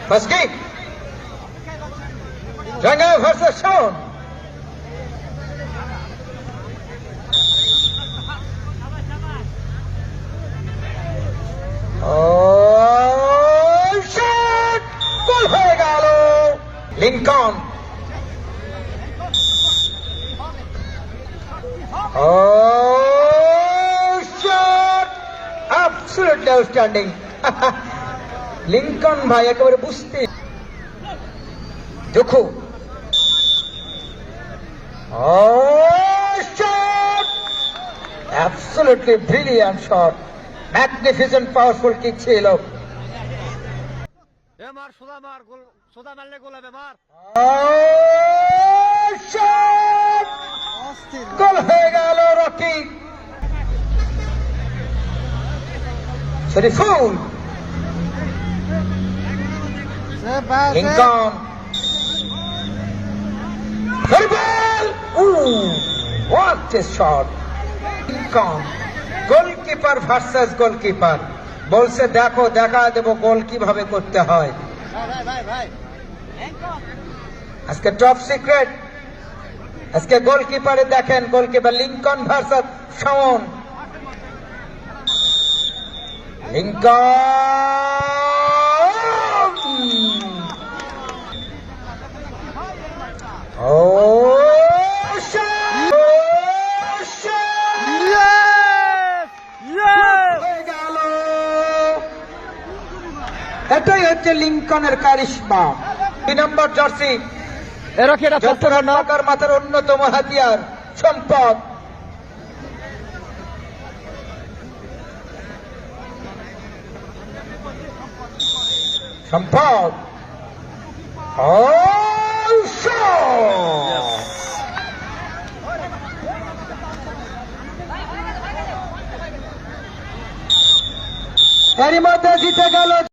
First kick. Janga versus Shaun. Oh, shot! Goal হয়ে গেল Lincoln. Oh, shot! Absolutely outstanding. Lincoln ভাই একেবারে বুঝতে দেখো। Oh, shot! Absolutely brilliant shot. Magnificent powerful kick ছিল। মার সোদা মার গোল, সোদা মারলে গোল হবে মার। Oh, shot! গোল হয়ে গেল রকি। Shariful Lincoln football. What a shot! Lincoln goalkeeper versus goalkeeper বলছে দেখো দেখা দেবো গোল কিভাবে করতে হয়। আজকে টপ সিক্রেট, আজকে গোলকিপারে দেখেন গোলকিপার লিংকন ভার্সেস শাওন। লিংকন ও এটাই হচ্ছে লিংকনের কারিশমা। 2 নম্বর জার্সি ঢাকার মাথার অন্যতম হাতিয়ার সম্পদ। সম্পদ এরই মধ্যে জিতে গেল।